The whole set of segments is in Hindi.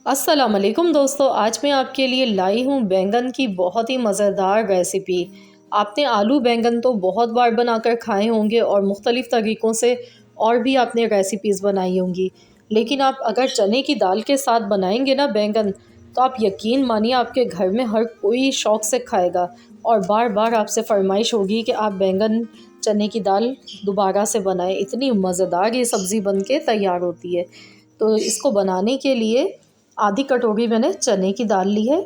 अस्सलाम वालेकुम दोस्तों, आज मैं आपके लिए लाई हूँ बैंगन की बहुत ही मज़ेदार रेसिपी। आपने आलू बैंगन तो बहुत बार बनाकर खाए होंगे और मुख्तलिफ़ तरीक़ों से और भी आपने रेसिपीज़ बनाई होंगी, लेकिन आप अगर चने की दाल के साथ बनाएंगे ना बैंगन, तो आप यकीन मानिए आपके घर में हर कोई शौक़ से खाएगा और बार बार आपसे फरमाइश होगी कि आप बैंगन चने की दाल दोबारा से बनाएं। इतनी मज़ेदार ये सब्ज़ी बन के तैयार होती है। तो इसको बनाने के लिए आधी कटोरी मैंने चने की दाल ली है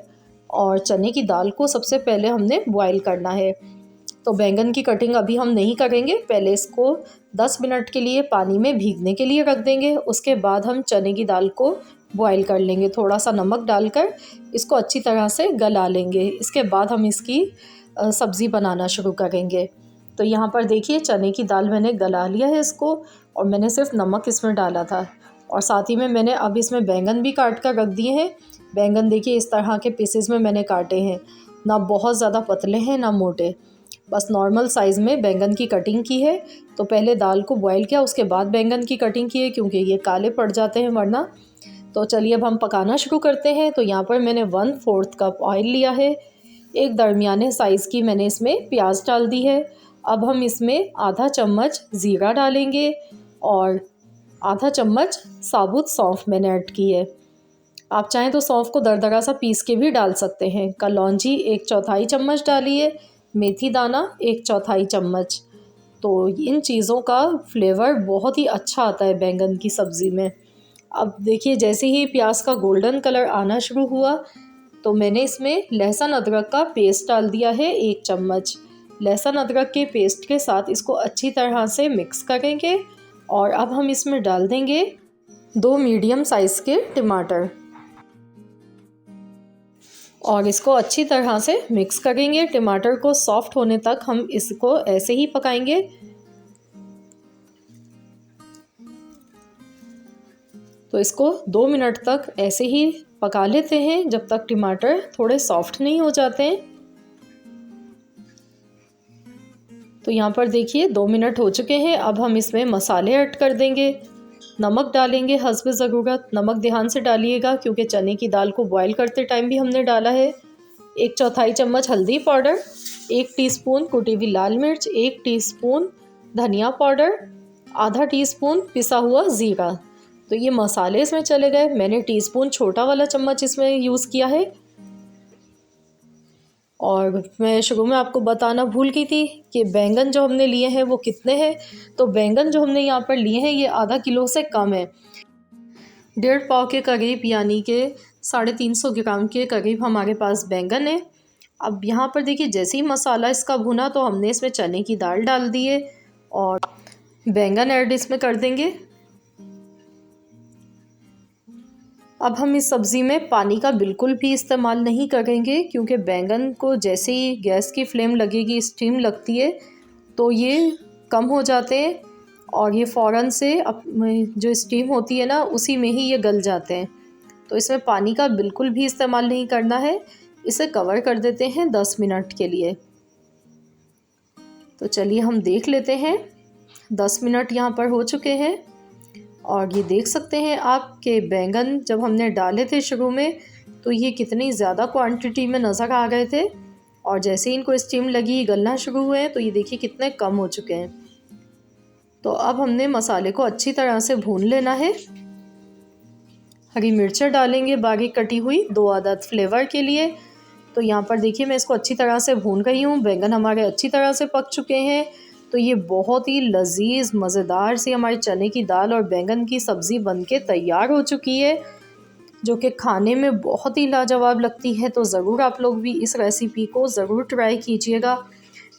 और चने की दाल को सबसे पहले हमने बॉईल करना है। तो बैंगन की कटिंग अभी हम नहीं करेंगे, पहले इसको 10 मिनट के लिए पानी में भीगने के लिए रख देंगे। उसके बाद हम चने की दाल को बॉईल कर लेंगे, थोड़ा सा नमक डालकर इसको अच्छी तरह से गला लेंगे। इसके बाद हम इसकी सब्ज़ी बनाना शुरू करेंगे। तो यहाँ पर देखिए चने की दाल मैंने गला लिया है इसको, और मैंने सिर्फ नमक इसमें डाला था और साथ ही में मैंने अब इसमें बैंगन भी काट कर रख दिए हैं। बैंगन देखिए इस तरह के पीसेस में मैंने काटे हैं, ना बहुत ज़्यादा पतले हैं ना मोटे, बस नॉर्मल साइज़ में बैंगन की कटिंग की है। तो पहले दाल को बॉईल किया, उसके बाद बैंगन की कटिंग की है क्योंकि ये काले पड़ जाते हैं वरना। तो चलिए अब हम पकाना शुरू करते हैं। तो यहाँ पर मैंने 1/4 कप ऑयल लिया है, एक दरमियाने साइज़ की मैंने इसमें प्याज डाल दी है। अब हम इसमें आधा चम्मच ज़ीरा डालेंगे और आधा चम्मच साबुत सौंफ मैंने ऐड की है। आप चाहें तो सौंफ को दरदरा सा पीस के भी डाल सकते हैं। कलौंजी 1/4 चम्मच डाली है, मेथी दाना 1/4 चम्मच। तो इन चीज़ों का फ्लेवर बहुत ही अच्छा आता है बैंगन की सब्ज़ी में। अब देखिए जैसे ही प्याज का गोल्डन कलर आना शुरू हुआ तो मैंने इसमें लहसुन अदरक का पेस्ट डाल दिया है 1 चम्मच। लहसुन अदरक के पेस्ट के साथ इसको अच्छी तरह से मिक्स करेंगे और अब हम इसमें डाल देंगे 2 मीडियम साइज़ के टमाटर और इसको अच्छी तरह से मिक्स करेंगे। टमाटर को सॉफ्ट होने तक हम इसको ऐसे ही पकाएंगे। तो इसको 2 मिनट तक ऐसे ही पका लेते हैं जब तक टमाटर थोड़े सॉफ्ट नहीं हो जाते हैं। तो यहाँ पर देखिए 2 मिनट हो चुके हैं। अब हम इसमें मसाले ऐड कर देंगे। नमक डालेंगे हस्ब ज़रूरत, नमक ध्यान से डालिएगा क्योंकि चने की दाल को बॉईल करते टाइम भी हमने डाला है। 1/4 चम्मच हल्दी पाउडर, 1 टीस्पून कुटी हुई लाल मिर्च, 1 टीस्पून धनिया पाउडर, आधा टीस्पून पिसा हुआ ज़ीरा। तो ये मसाले इसमें चले गए। मैंने टीस्पून छोटा वाला चम्मच इसमें यूज़ किया है। और मैं शुरू में आपको बताना भूल गई थी कि बैंगन जो हमने लिए हैं वो कितने हैं। तो बैंगन जो हमने यहाँ पर लिए हैं ये आधा किलो से कम है, 1.5 पाव के करीब, यानी कि 350 ग्राम के करीब हमारे पास बैंगन है। अब यहाँ पर देखिए जैसे ही मसाला इसका भुना तो हमने इसमें चने की दाल डाल दी है और बैंगन ऐड इसमें कर देंगे। अब हम इस सब्ज़ी में पानी का बिल्कुल भी इस्तेमाल नहीं करेंगे क्योंकि बैंगन को जैसे ही गैस की फ्लेम लगेगी, स्टीम लगती है, तो ये कम हो जाते हैं और ये फ़ौरन से जो स्टीम होती है ना उसी में ही ये गल जाते हैं। तो इसमें पानी का बिल्कुल भी इस्तेमाल नहीं करना है। इसे कवर कर देते हैं 10 मिनट के लिए। तो चलिए हम देख लेते हैं, 10 मिनट यहाँ पर हो चुके हैं और ये देख सकते हैं आप कि बैंगन जब हमने डाले थे शुरू में तो ये कितनी ज़्यादा क्वांटिटी में नज़र आ गए थे और जैसे ही इनको स्टीम लगी गलना शुरू हुए हैं तो ये देखिए कितने कम हो चुके हैं। तो अब हमने मसाले को अच्छी तरह से भून लेना है। हरी मिर्चें डालेंगे बारीक कटी हुई, 2 अदद फ्लेवर के लिए। तो यहाँ पर देखिए मैं इसको अच्छी तरह से भून गई हूँ। बैंगन हमारे अच्छी तरह से पक चुके हैं। तो ये बहुत ही लजीज मज़ेदार सी हमारी चने की दाल और बैंगन की सब्ज़ी बनके तैयार हो चुकी है, जो कि खाने में बहुत ही लाजवाब लगती है। तो ज़रूर आप लोग भी इस रेसिपी को ज़रूर ट्राई कीजिएगा।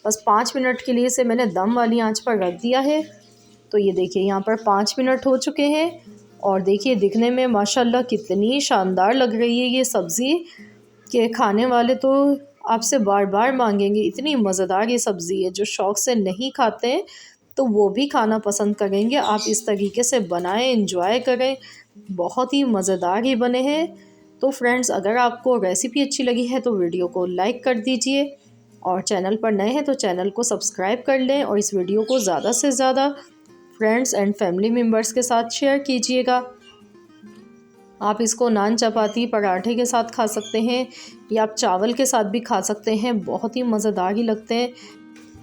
बस 5 मिनट के लिए इसे मैंने दम वाली आंच पर रख दिया है। तो ये देखिए यहाँ पर 5 मिनट हो चुके हैं और देखिए दिखने में माशाल्लाह कितनी शानदार लग रही है ये सब्ज़ी कि खाने वाले तो आपसे बार बार मांगेंगे। इतनी मज़ेदार ये सब्ज़ी है, जो शौक़ से नहीं खाते हैं तो वो भी खाना पसंद करेंगे। आप इस तरीके से बनाएं, एंजॉय करें, बहुत ही मज़ेदार ही बने हैं। तो फ्रेंड्स, अगर आपको रेसिपी अच्छी लगी है तो वीडियो को लाइक कर दीजिए और चैनल पर नए हैं तो चैनल को सब्सक्राइब कर लें और इस वीडियो को ज़्यादा से ज़्यादा फ्रेंड्स एंड फैमिली मेम्बर्स के साथ शेयर कीजिएगा। आप इसको नान, चपाती, पराठे के साथ खा सकते हैं या आप चावल के साथ भी खा सकते हैं, बहुत ही मज़ेदार ही लगते हैं।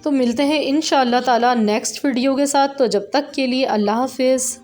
तो मिलते हैं इंशाअल्लाह ताला नेक्स्ट वीडियो के साथ। तो जब तक के लिए अल्लाह हाफ़िज़।